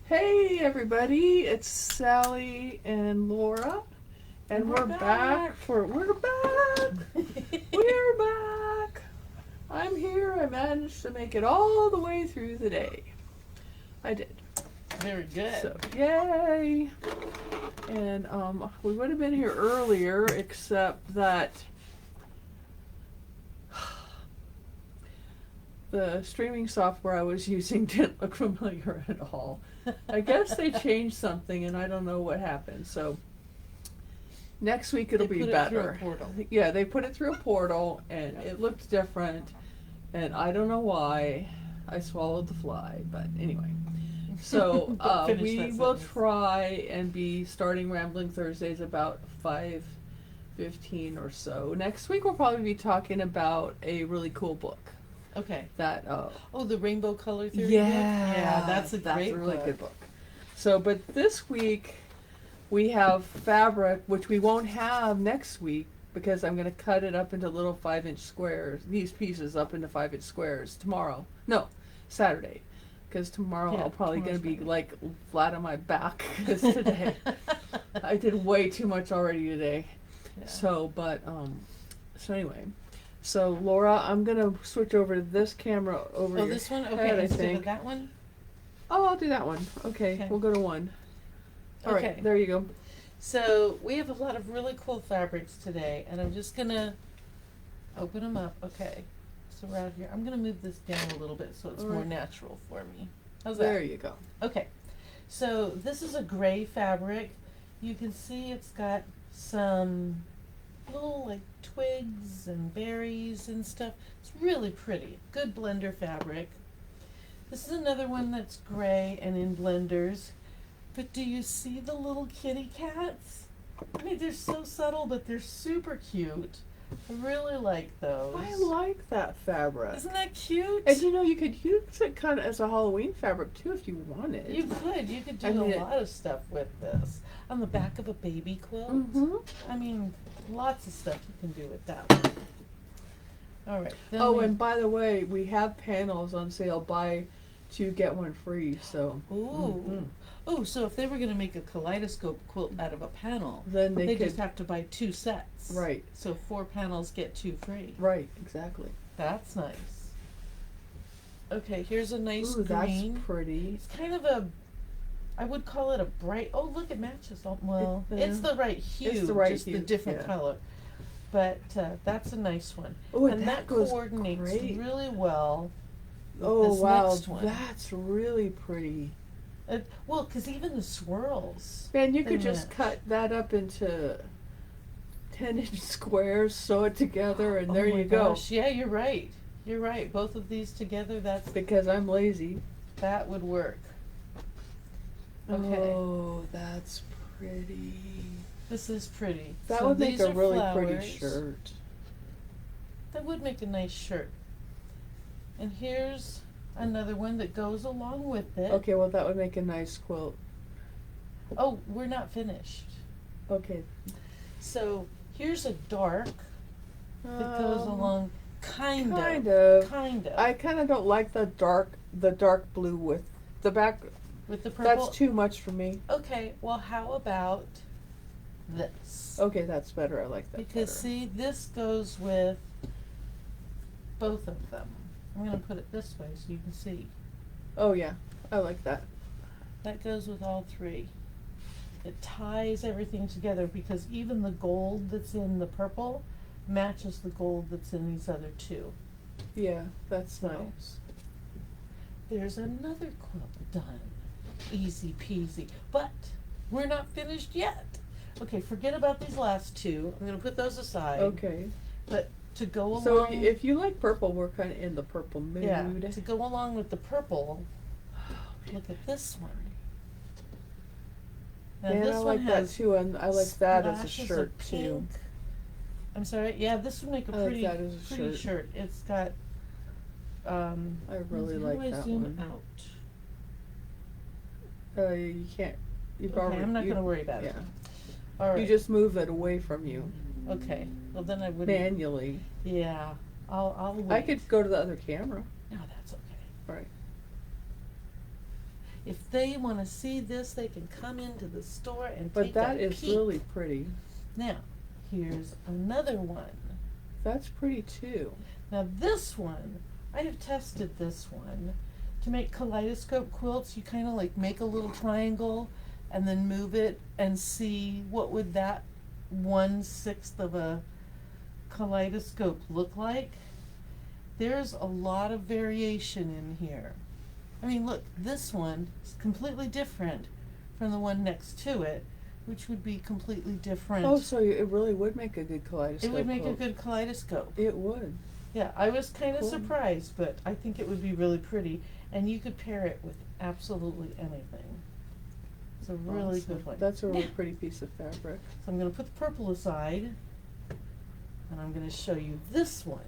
Hey everybody, it's Sally and Laura, and we're back. We're back. We're back. I'm here. I managed to make it all the way through the day. I did. Very good. So yay! And we would have been here earlier, except that the streaming software I was using didn't look familiar at all. I guess they changed something, and I don't know what happened. So next week it'll They be put it better. through a portal. Yeah, they put it through a portal, and it looked different. And I don't know why. I swallowed the fly, but anyway. So Finish we that will sentence. try and be starting Rambling Thursdays about 5:15 or so. Next week we'll probably be talking about a really cool book Okay. that Oh, the Rainbow Color Theory yeah, book? Yeah, that's a great really book. good book. So, but this week we have fabric, which we won't have next week because I'm going to cut it up into little 5-inch squares. These pieces up into 5-inch squares tomorrow. No, Saturday, because tomorrow Yeah, I'm probably going to tomorrow's be Friday. like flat on my back because today I did way too much already today. Yeah. So, but so anyway. So Laura, I'm gonna switch over to this camera over Oh, your this one? head, Okay, I instead think. of that one? Oh, I'll do that one. Okay, Okay. we'll go to one. All right, Okay. there you go. So, we have a lot of really cool fabrics today, and I'm just gonna open them up. Okay. So, right here, I'm gonna move this down a little bit so it's All more right. natural for me. How's that? There you go. Okay, so this is a gray fabric. You can see it's got some little like twigs and berries and stuff. It's really pretty. Good blender fabric. This is another one that's gray and in blenders. But do you see the little kitty cats? I mean, they're so subtle, but they're super cute. I really like those. I like that fabric. Isn't that cute? And you know, you could use it kind of as a Halloween fabric too if you wanted. You could. You could do I mean, a lot of stuff with this. On the back of a baby quilt. Mm-hmm. I mean, lots of stuff you can do with that one. All right. then Oh, we- and by the way, we have panels on sale. Buy two get one free. So Ooh. Mhm. Oh, so if they were going to make a kaleidoscope quilt out of a panel, then they could. just have to buy 2 sets. Right. So 4 panels get 2 free. Right. Exactly. That's nice. Okay, here's a nice Ooh, green. that's pretty. It's kind of a, I would call it a bright. Oh, look, it matches. Oh, well, It- it's the right hue. It's the right just hue, the different yeah. color. But that's a nice one. Oh, and that goes coordinates great. really well with Oh this wow, next one. that's really pretty. Well, because even the swirls. Man, you They could just match. cut that up into 10-inch squares, sew it together, and there Oh my you go. gosh. Yeah, you're right. You're right. Both of these together, Because I'm lazy. that would work. Okay. Oh, that's pretty. This is pretty. That So would make these a are really flowers. pretty shirt. That would make a nice shirt. And here's another one that goes along with it. Okay, well that would make a nice quilt. Oh, we're not finished. Okay. So here's a dark that goes along kind of. Kind of. I kind of don't like the dark blue with the back. with the purple. That's too much for me. Okay, well how about this? Okay, that's better. I like that Because better. see, this goes with both of them. I'm gonna put it this way so you can see. Oh yeah, I like that. That goes with all 3. It ties everything together because even the gold that's in the purple matches the gold that's in these other 2. Yeah, that's So. nice. There's another quilt done. Easy peasy. But we're not finished yet. Okay, forget about these last 2. I'm gonna put those aside. Okay. But to go along So if you like purple, we're kind of in the purple mood. yeah, to go along with the purple, look at this one. Now Man, this I one like that has too, and I like that as a splashes shirt of too. pink. I'm sorry. Yeah, this would make a I like pretty, that as a pretty shirt. It's got. I really how like do I that zoom one. out? You can't. You've Okay, already. I'm not going to worry about Yeah. it. All right. You just move it away from you Okay. Well, then I wouldn't. manually. Yeah. I'll wait. I could go to the other camera. No, that's okay. Right. if they want to see this, they can come into the store and But take that a is peek. really pretty. Now, here's another one. That's pretty too. Now this one, I have tested this one to make kaleidoscope quilts. You kind of like make a little triangle and then move it and see what would that 1/6 of a kaleidoscope look like. There's a lot of variation in here. I mean, look, this one is completely different from the one next to it, which would be completely different. Oh, so it really would make a good kaleidoscope. It would make a quilt. good kaleidoscope. It would. Yeah, I was kind of Cool. surprised, but I think it would be really pretty, and you could pair it with absolutely anything. It's a really Awesome. good one. That's a really Now, pretty piece of fabric. so I'm going to put the purple aside, and I'm going to show you this one,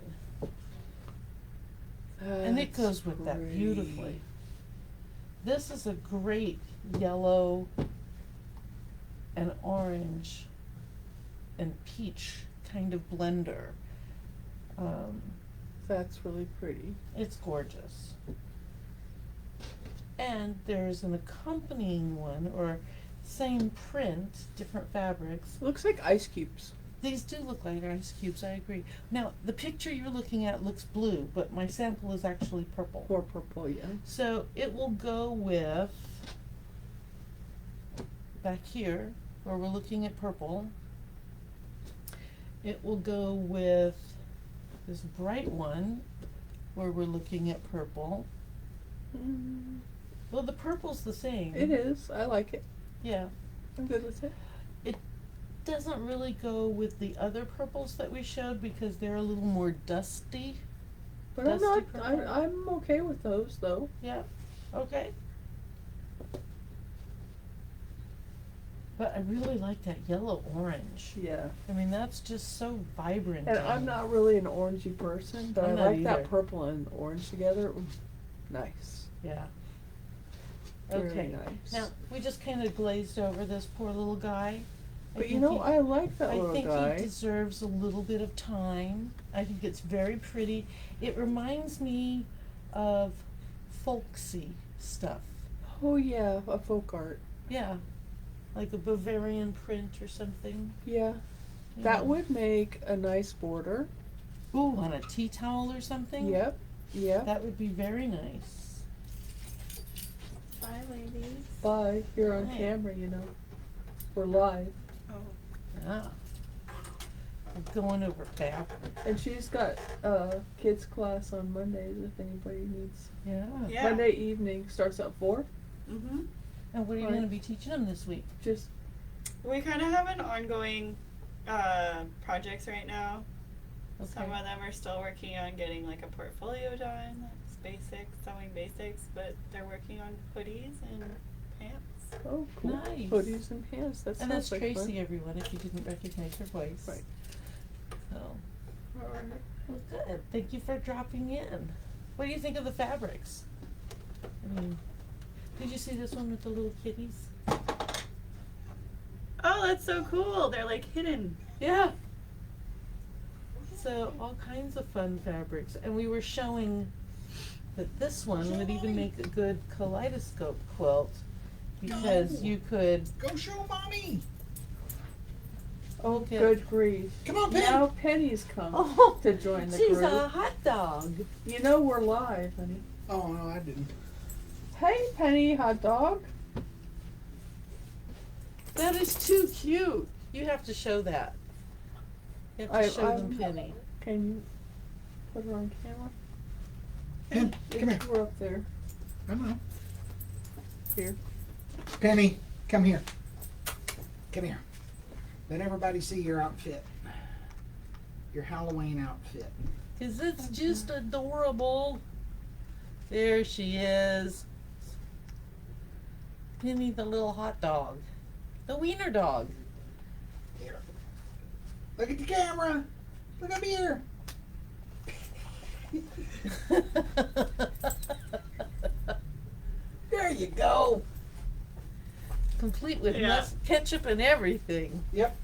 and it That's goes with that pretty. beautifully. This is a great yellow and orange and peach kind of blender. That's really pretty. It's gorgeous. And there's an accompanying one, or same print, different fabrics. Looks like ice cubes. These do look like ice cubes, I agree. Now, the picture you're looking at looks blue, but my sample is actually purple. Or purple, yeah. So it will go with, back here, where we're looking at purple, it will go with this bright one, where we're looking at purple. Mm, Well, the purple's the same. it is. I like it. Yeah. I'm good with it. It doesn't really go with the other purples that we showed because they're a little more dusty. But I'm Dusty not. purple. I'm okay with those though. Yeah. Okay. But I really like that yellow orange. Yeah. I mean, that's just so vibrant. And I'm not really an orangey person, but I'm I not like that either. purple and orange together. Ooh, nice. Yeah. Very Okay. nice. Now we just kind of glazed over this poor little guy. But you know, I like that I little think guy. he deserves a little bit of time. I think it's very pretty. It reminds me of folksy stuff. Oh yeah, a folk art. Yeah, like a Bavarian print or something. Yeah. That would make a nice border. Ooh, on a tea towel or something. Yep. Yep. That would be very nice. Bye, ladies. Bye. You're on Hi. camera, you know. We're live. Oh. Yeah. We're going over back. And she's got kids class on Mondays if anybody needs. Yeah. Yeah. Monday evening starts at 4. Mm-hmm. And what are you Right. going to be teaching them this week? Just We kind of have an ongoing projects right now. Some of them are still working on getting like a portfolio done. That's basic, sewing basics, but they're working on hoodies and pants. oh cool. Nice. Hoodies and pants. That And sounds that's like Tracy, fun. everyone, if you didn't recognize her voice. Right. So, well, good. Thank you for dropping in. What do you think of the fabrics? I mean, did you see this one with the little kitties? Oh, that's so cool. They're like hidden. Yeah. So all kinds of fun fabrics, and we were showing that this one would even make a good kaleidoscope quilt because No. you could. Go show mommy. Oh, Okay. good grief. Come on, Pen. Now Penny's come Oh, to join the she's group. a hot dog. You know we're live, honey. Oh no, I didn't. Hey, Penny, hot dog. That is too cute. You have to show that. You have to show them Penny. Can you put her on camera? Pen, come here. We're up there. I know. Here. Penny, come here. Come here. Let everybody see your outfit. Your Halloween outfit. 'Cause it's just adorable. There she is. Penny the little hot dog. The wiener dog. Here. Look at the camera. Look up here. There you go. Complete with Yeah. ketchup and everything. Yep.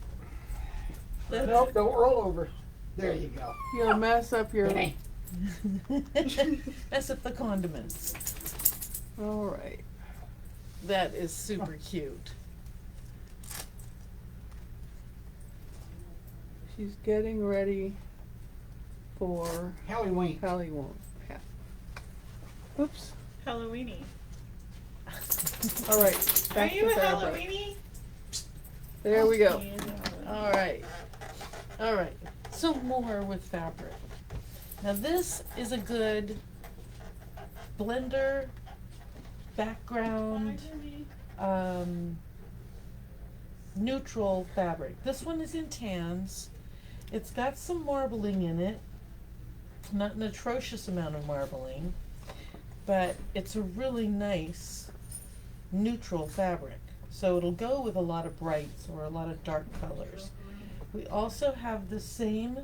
That's- Nope, don't roll over. There you go. You'll mess up your. Penny. Mess up the condiments. All right. That is super cute. She's getting ready for Halloween. Halloween. Yeah. Oops. Halloweeny. All right. Are Back you to a fabric. Halloweeny? There we go. All right. All right. So more with fabric. Now this is a good blender background neutral fabric. This one is in tans. It's got some marbling in it. Not an atrocious amount of marbling, but it's a really nice neutral fabric. So it'll go with a lot of brights or a lot of dark colors. We also have the same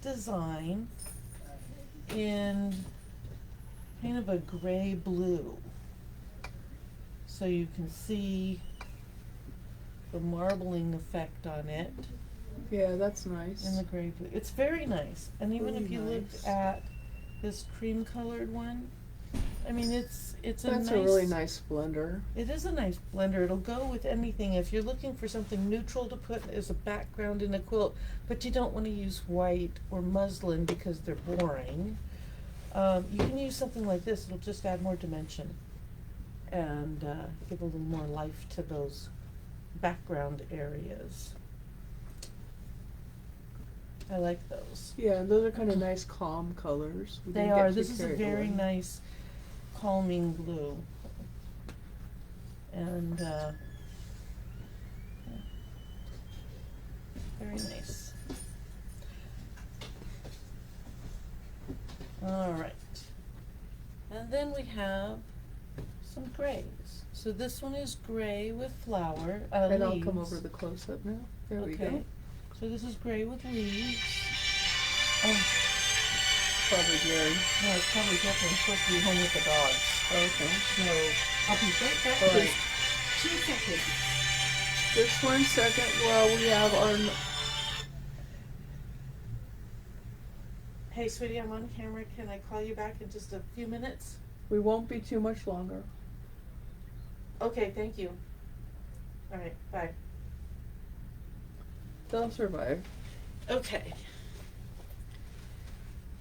design in kind of a gray blue. So you can see the marbling effect on it Yeah, that's nice. in the gray blue. It's very nice. And even Really if you look nice. at this cream colored one, I mean it's a That's nice, a really nice blender. it is a nice blender. It'll go with anything. If you're looking for something neutral to put as a background in a quilt, but you don't want to use white or muslin because they're boring, you can use something like this. It'll just add more dimension and give a little more life to those background areas. I like those. Yeah, and those are kind of nice, calm colors. We They didn't get are. too This is a carried very away. nice, calming blue. And yeah. Very nice. All right. And then we have some grays. So this one is gray with flower, And I'll leaves. come over the close-up now. There we Okay. go. So this is gray with leaves. Oh, Probably Jerry. no, it's probably definitely supposed to be home with the dogs. Okay. So I'll be right back. All Just right. 2 seconds. Just 1 second while we have our. Hey, sweetie, I'm on camera. Can I call you back in just a few minutes? We won't be too much longer. Okay, thank you. All right, bye. They'll survive. Okay.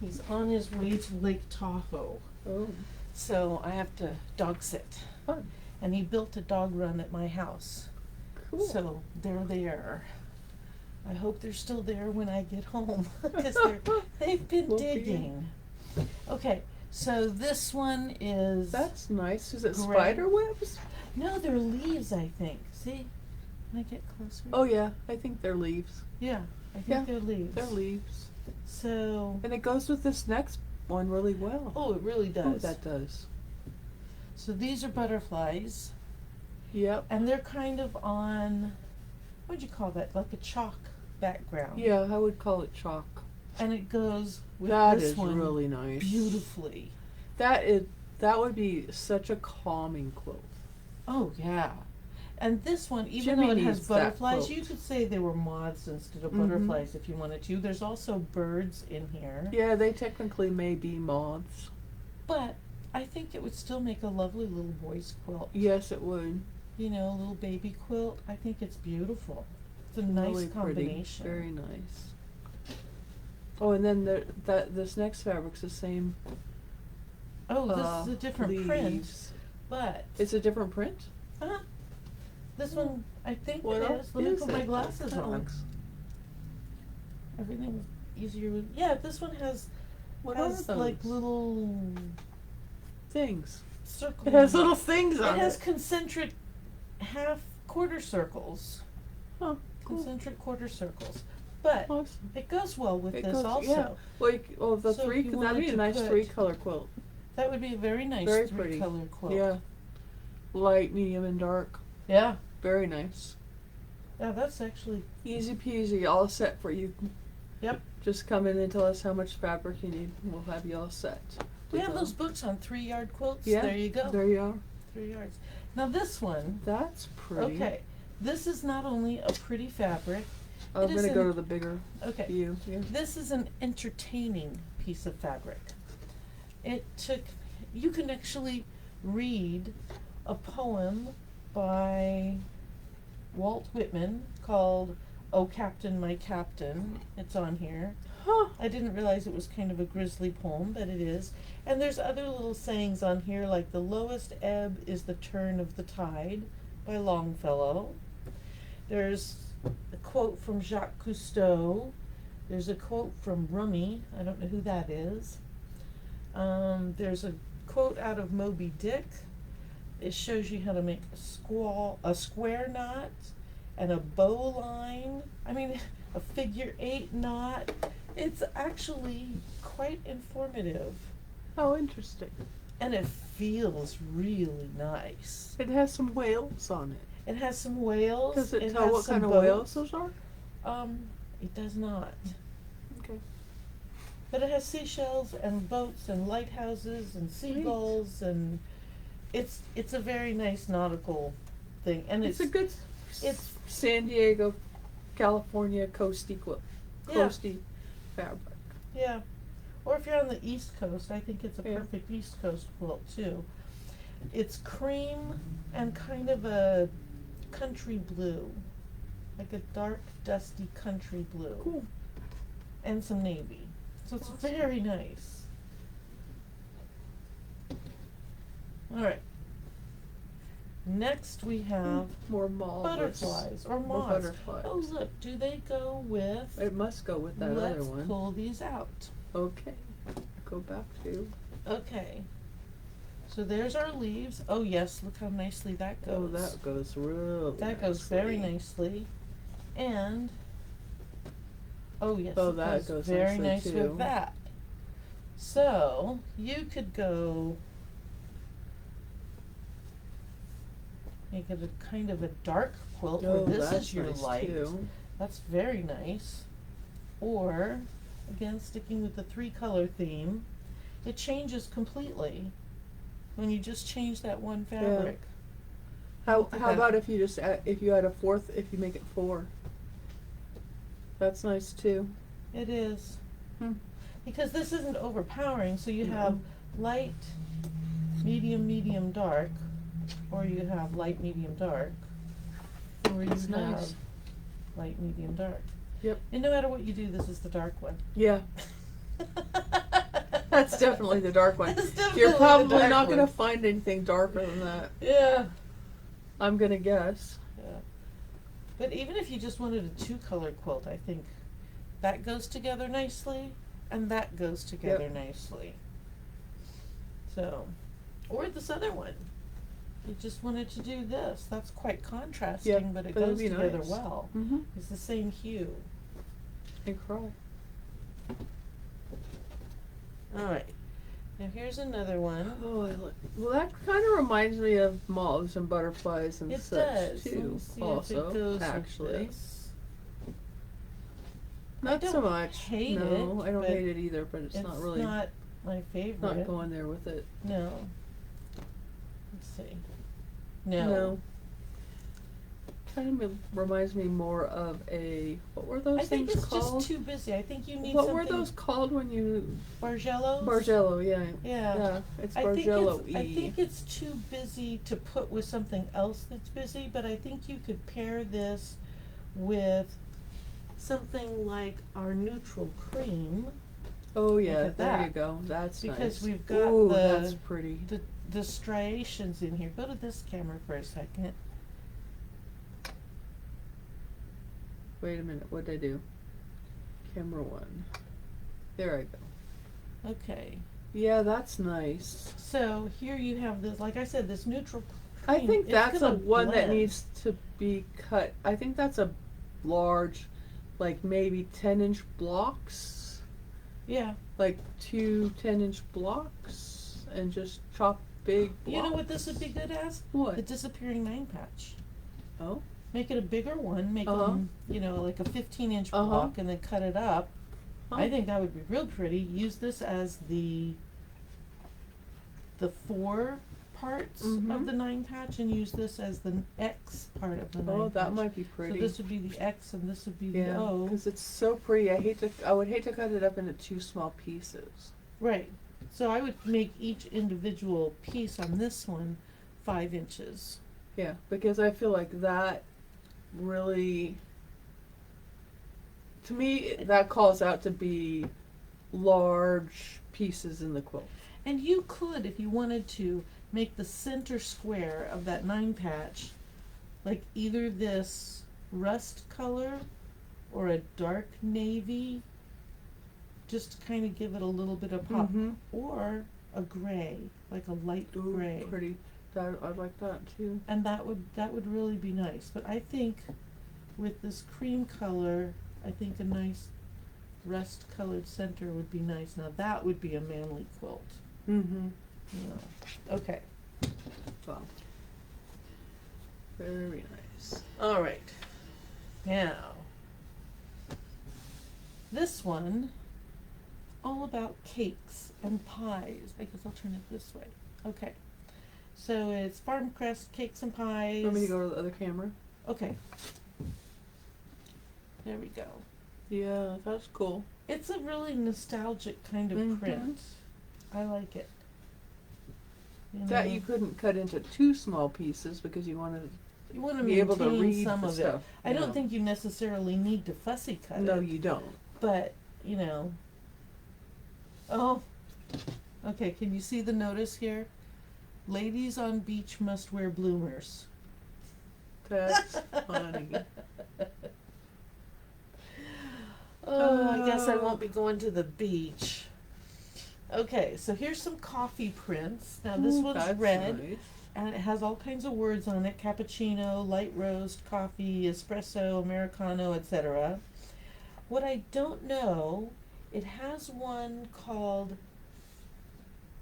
He's on his way to Lake Tahoe, Oh, so I have to dog sit. fun. And he built a dog run at my house. Cool. So they're there. I hope they're still there when I get home because they've been Will be. digging. Okay, so this one is That's nice. Is it Gray. spider webs? no, they're leaves. I think. See, can I get closer? Oh yeah, I think they're leaves. yeah, I think Yeah, they're leaves. They're leaves. So, And it goes with this next one really well. oh, it really Oh, does. that does. So these are butterflies, Yep. and they're kind of on what'd you call that? Like a chalk background. Yeah, I would call it chalk. And it goes with That this is one really nice. beautifully. That would be such a calming quilt. Oh yeah. And this one, even Jimmy though it has needs that butterflies, quilt. you could say they were moths instead of Mhm. butterflies if you wanted to. There's also birds in here. Yeah, they technically may be moths. But I think it would still make a lovely little boy's quilt. Yes, it would. You know, a little baby quilt. I think it's beautiful. It's a nice Really combination. pretty. Very nice. Oh, and then this next fabric's the same. Oh, this is a different print, leaves. but It's a different print. this one I think What it else is. Let me is put it? my glasses That on. looks- Everything's easier with yeah, this one has What has are like those? little Things. circles. It has little things It on has it. concentric half quarter circles. Oh, cool. Concentric quarter circles. But Awesome. it goes well with It this goes- also. yeah. Like, oh, the So if three. you That'd wanted be a to nice put- 3-color quilt. That would be a very nice Very pretty. 3-color quilt. Yeah. Light, medium, and dark. Yeah. Very nice. Yeah, that's actually Easy peasy, all set for you. Yep. Just come in and tell us how much fabric you need, and we'll have you all set. we to have go. those books on 3-yard quilts. Yeah. There you go. There you are. 3 yards. Now this one, That's pretty. okay. This is not only a pretty fabric. I'm It is gonna go an- to the bigger Okay. view. Yeah. This is an entertaining piece of fabric. You can actually read a poem by Walt Whitman called "Oh Captain, My Captain." It's on here. Huh. I didn't realize it was kind of a grisly poem, but it is. And there's other little sayings on here like "The lowest ebb is the turn of the tide" by Longfellow. There's a quote from Jacques Cousteau. There's a quote from Rumi. I don't know who that is. There's a quote out of Moby Dick. It shows you how to make a square knot and a bowline. I mean, a figure 8 knot. It's actually quite informative, How interesting. and it feels really nice. It has some whales on it. It has some whales. Does it tell has what some kind of boats. whales those are? It does not. Okay. But it has seashells and boats and lighthouses and seagulls, and it's a very nice nautical thing. And It's a good it's San Diego, California coasty Yeah. coasty fabric. yeah. Or if you're on the East Coast, I think it's a Yeah. perfect East Coast quilt too. It's cream and kind of a country blue, like a dark, dusty country blue, Cool. and some navy. So it's Awesome. very nice. All right. Next we have More moths. butterflies or More moths. butterflies. Oh look, do they go with? It must go with that other Let's one. pull these out. Okay. Go back to. Okay. So there's our leaves. Oh yes, look how nicely that goes. Oh, that goes really. That goes very nicely. nicely. And oh yes, Oh, it that goes goes very nicely, nice too. with that. So you could go make it a kind of a dark quilt where Oh, this that's is your nice light. too. That's very nice. Or again, sticking with the 3-color theme, it changes completely when you just change that one fabric. How Look at how that. about if you just if you add a fourth, if you make it 4? That's nice too. It is. Hmm. Because this isn't overpowering, so you No. have light, medium, medium, dark, or you have light, medium, dark, or you That's have nice. light, medium, dark. Yep. And no matter what you do, this is the dark one. Yeah, that's definitely the dark one. It's definitely You're the probably dark not one. gonna find anything darker than that. Yeah. I'm gonna guess. Yeah. But even if you just wanted a 2-color quilt, I think that goes together nicely, and that goes together nicely. So, or this other one. You just wanted to do this. That's quite contrasting, Yeah, but it but it'd goes be together nice. well. Mm-hmm. It's the same hue. And crawl. All right. Now here's another one. Oh, well, that kind of reminds me of moths and butterflies and It such does. Let too. me see Also, if it goes actually, with this. not I so don't much. hate no, it, I don't but hate it either. But it's not really not my favorite. not going there with it. No. Let's see. No. No. Kind of reminds me more of a what were those I think things it's called? just too busy. I think you need What something. were those called when you Bargellos? Bargello? Yeah, Yeah. yeah. It's I think Bargello-y. I think it's too busy to put with something else that's busy, but I think you could pair this with something like our neutral cream, Oh yeah, at there you that. go. That's Because nice. we've got Ooh, the- that's pretty. the striations in here. Go to this camera for a second. Wait a minute, what'd I do? Camera 1. There I go. Okay. Yeah, that's nice. So here you have this, like I said, this neutral I cream. think It's that's a gonna one that blend. needs to be cut. I think that's a large, like maybe 10-inch blocks, Yeah. like 2 10-inch blocks, and just chop big blocks. You know what this would be good as? What? The disappearing 9-patch. Oh, Make it a bigger one. Make Uh-huh. them, like a 15-inch Uh-huh. block, and then cut it up. Huh. I think that would be real pretty. Use this as the 4 parts of Mhm. the 9-patch, and use this as the X part of the 9-patch. oh, that might be So pretty. this would be the X, and this would be the yeah, O. because it's so pretty. I would hate to cut it up into 2 small pieces. Right. So I would make each individual piece on this one 5 inches. Yeah, because I feel like that really, to me, that calls out to be large pieces in the quilt. And you could, if you wanted to, make the center square of that 9 patch like either this rust color or a dark navy, just to kind of give it a little bit of pop, Mm-hmm. or a gray, like a light Ooh, gray. pretty. That, I like that too. And that would really be nice. But I think with this cream color, I think a nice rust colored center would be nice. Now that would be a manly quilt. Mm-hmm. You know. Okay. Wow. Very nice. All right. Now, this one, all about cakes and pies. I guess I'll turn it this way. Okay. So it's Farm Crest Cakes and Pies. Want me to go to the other camera? Okay. There we go. Yeah, that's cool. It's a really nostalgic kind of Mhm. print. I like it. That you couldn't cut into too small pieces because you wanted you want to to be able to maintain read some the of stuff. it. I don't think you necessarily need to fussy cut No, it. you don't. But, you know. Oh. Okay, can you see the notice here? Ladies on beach must wear bloomers. That's funny. Oh, I guess I won't be going to the beach. Okay, so here's some coffee prints. Now this Ooh, one's that's red, nice. and it has all kinds of words on it: cappuccino, light roast, coffee, espresso, americano, etc. What I don't know, it has one called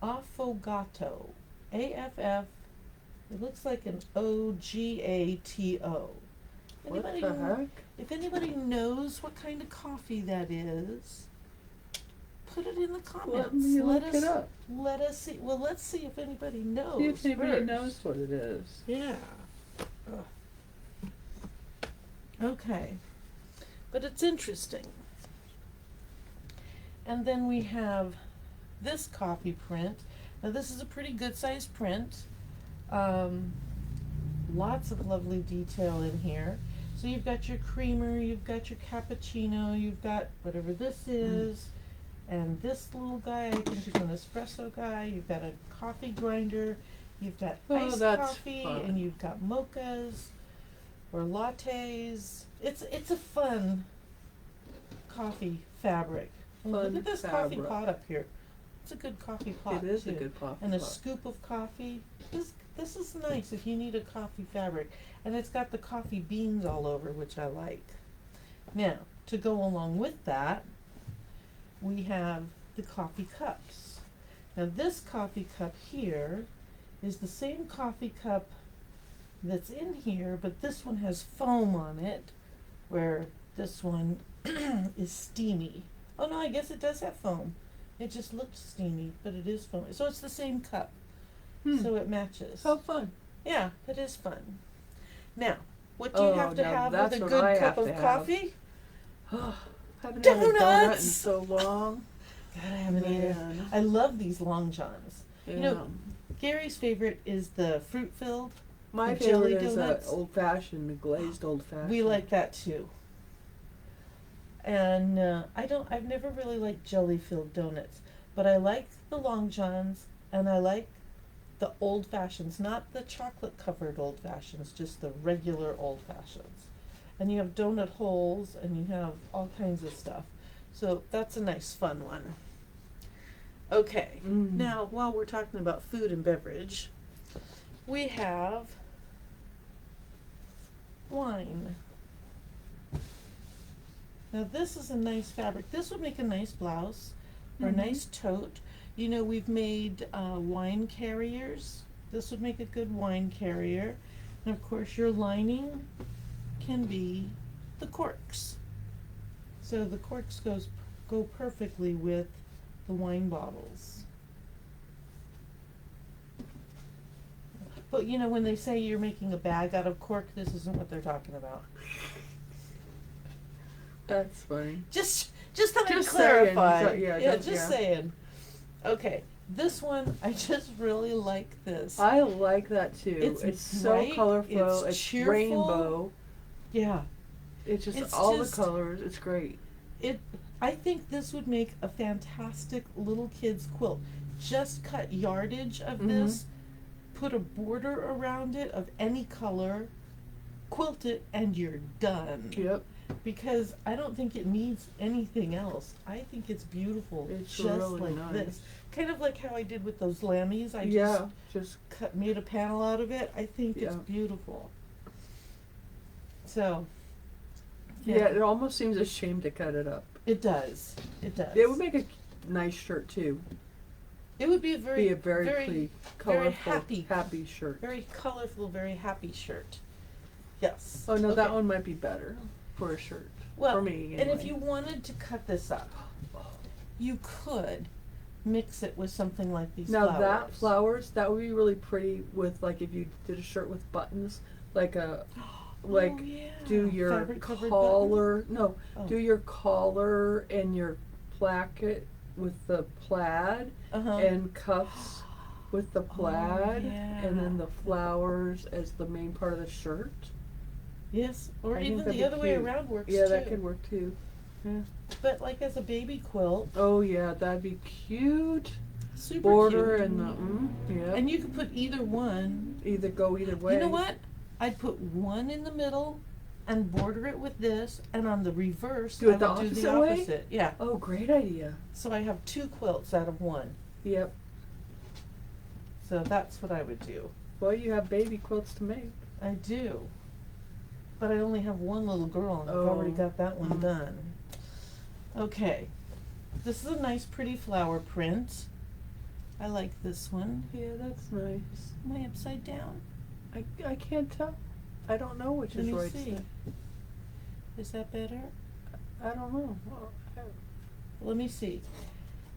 Affogato. A-F-F, it looks like an O-G-A-T-O. What Anybody the kn- heck? If anybody knows what kind of coffee that is, put it in the comments. Let me look it up. Let us see. Well, let's see if anybody knows. See if anybody first. knows what it is. Yeah. Ugh. Okay. But it's interesting. And then we have this coffee print. Now this is a pretty good sized print. Lots of lovely detail in here. So you've got your creamer, you've got your cappuccino, you've got whatever this is, and this little guy, I think is an espresso guy, you've got a coffee grinder, you've got Oh, iced that's coffee, fun. and you've got mochas or lattes. It's a fun coffee fabric. Oh, look Fun at this coffee fabric. pot up here. It's a good coffee pot It is too. a good coffee And a pot. scoop of coffee. This is nice if you need a coffee fabric. And it's got the coffee beans all over, which I like. Now, to go along with that, we have the coffee cups. Now this coffee cup here is the same coffee cup that's in here, but this one has foam on it, where this one is steamy. Oh no, I guess it does have foam. It just looked steamy, but it is foam. So it's the same cup. So it matches. How fun. Yeah, it is fun. Now, what do you Oh, have to now have with that's a what good I cup have of to have. coffee? Haven't had a donut in Donuts! so long. God, I haven't either. Man. I love these long johns. Yeah. You know, Gary's favorite is the fruit filled. My the jelly favorite is donuts. old fashioned, the glazed old fashioned. We like that too. And I've never really liked jelly filled donuts, but I like the long johns, and I like the old fashions, not the chocolate covered old fashions, just the regular old fashions. And you have donut holes, and you have all kinds of stuff. So that's a nice fun one. Okay, Mm. now while we're talking about food and beverage, we have wine. Now this is a nice fabric. This would make a nice blouse or a Mhm. nice tote. You know, we've made wine carriers. This would make a good wine carrier. And of course your lining can be the corks. So the corks go perfectly with the wine bottles. But you know, when they say you're making a bag out of cork, this isn't what they're talking about. That's funny. Just let me Just clarify. saying. So- yeah, yeah, just- just yeah. saying. Okay, This one, I just really like this. I like that too. It's so bright, colorful. it's It's cheerful. rainbow. Yeah. It's just It's all just- the colors. It's great. I think this would make a fantastic little kid's quilt. Just cut yardage of Mhm. this, put a border around it of any color, quilt it, and you're done. Yep. Because I don't think it needs anything else. I think it's beautiful, It's just really like nice. this. Kind of like how I did with those lammies. I Yeah. Just just made a panel out of it. I think it's Yeah. beautiful. So, yeah. It almost seems a shame to cut it up. it does. It does. It would make a nice shirt too. It would be a very, Be a very, very, colorful, happy. shirt. very colorful, very happy shirt. Yes. Oh no, that Okay. one might be better for a shirt. Well, for me, and if anyway. you wanted to cut this up, you could mix it with something like these Now flowers. that flowers, that would be really pretty with like if you did a shirt with buttons, like a like Oh, yeah. do your Fabric-covered collar. No, Oh. do your collar and your placket with the plaid Uh-huh. and cuffs with the plaid, and then yeah. the flowers as the main part of the shirt. Yes, or I think even that'd the be other way cute. around works Yeah, too. that could work too. But like as a baby quilt, Oh yeah, that'd be cute. super Border cute. and the yeah. And you could put either one. Either go either way. You know what? I'd put one in the middle and border it with this, and on the reverse, Do it I the would do the opposite way? opposite. Yeah. Oh, great idea. So I have two quilts out of one. Yep. So that's what I would do. Well, you have baby quilts to make. I do. But I only have one little girl, and I've already Oh. got that one Mhm. done. Okay. This is a nice, pretty flower print. I like this one. Yeah, that's nice. Am I upside down? I can't tell. I don't know which Let is me right. see. Is that better? I don't know. Well, Let me see.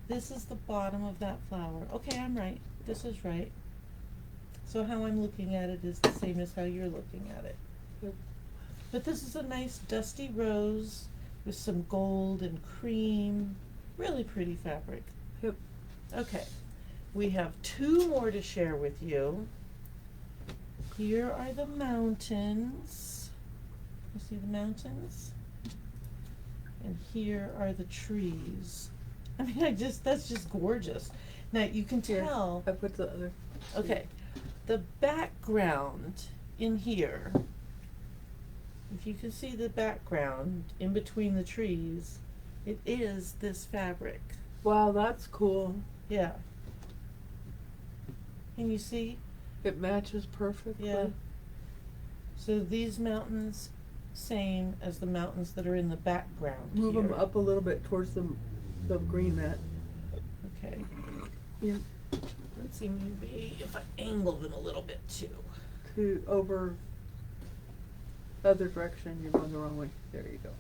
This is the bottom of that flower. Okay, I'm right. This is right. So how I'm looking at it is the same as how you're looking at it. Yep. But this is a nice dusty rose with some gold and cream. Really pretty fabric. Yep. Okay. We have two more to share with you. Here are the mountains. You see the mountains? And here are the trees. I mean, that's just gorgeous. Now you can Here. tell, I put the other. okay, the background in here, if you can see the background in between the trees, it is this fabric. Wow, that's cool. Yeah. Can you see? It matches perfectly. Yeah. So these mountains, same as the mountains that are in the background Move here. them up a little bit towards the green mat. Okay. Yeah. Let's see, maybe if I angle them a little bit too. To over. Other direction. You're going the wrong way. There you go.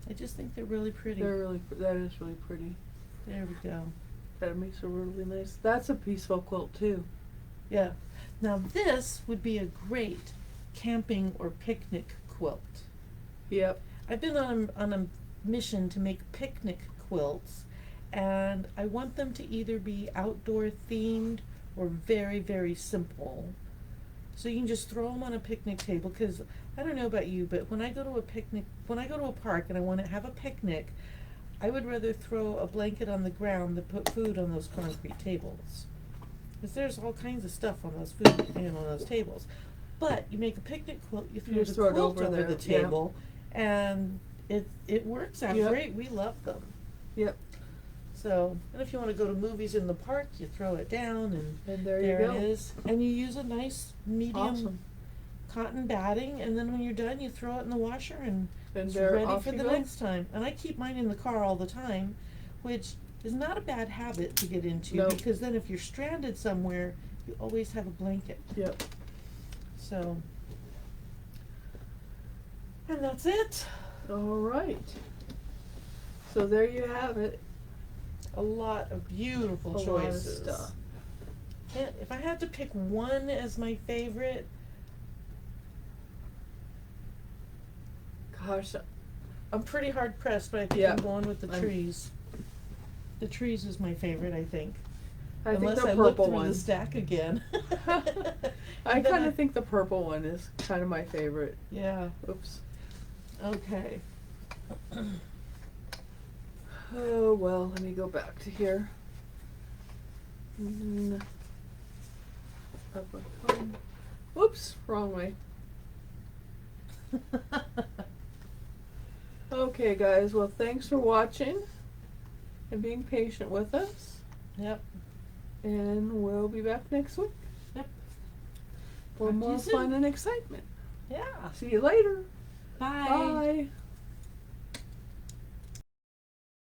I just think they're really pretty. They're really. That is really pretty. There we go. That makes it really nice. That's a peaceful quilt too. Yeah. Now this would be a great camping or picnic quilt. Yep. I've been on a mission to make picnic quilts, and I want them to either be outdoor themed or very, very simple. So you can just throw them on a picnic table, because I don't know about you, but when I go to a park and I want to have a picnic, I would rather throw a blanket on the ground than put food on those concrete tables. Because there's all kinds of stuff on those food and on those tables. But you make a picnic quilt, you throw just the throw it quilt over over there, the yeah. table, and it works out Yep. great. We love them. Yep. So, and if you want to go to movies in the park, you throw it down, and And there there you go. it is. And you use a nice medium Awesome. cotton batting, and then when you're done, you throw it in the washer, and And it's there, ready off for you the go. next time. And I keep mine in the car all the time, which is not a bad habit to get into, No. because then if you're stranded somewhere, you always have a blanket. Yep. So, and that's it. All right. So there you have it. A lot of beautiful A lot of choices. stuff. If I had to pick one as my favorite, Gosh, I'm pretty hard pressed, but I think Yeah. I'm going with the I'm- trees. The trees is my favorite, I think. I Unless think the I look purple through one. the stack again. I And then kind of think the purple one is kind of my favorite. Yeah. Oops. Okay. Oh well, let me go back to here. Mm. Up a phone. Whoops, wrong way. Okay, guys. Well, thanks for watching and being patient with us. Yep. And we'll be back next week. Yep. For Talk to you more soon. fun and excitement. Yeah. See you later. Bye. Bye.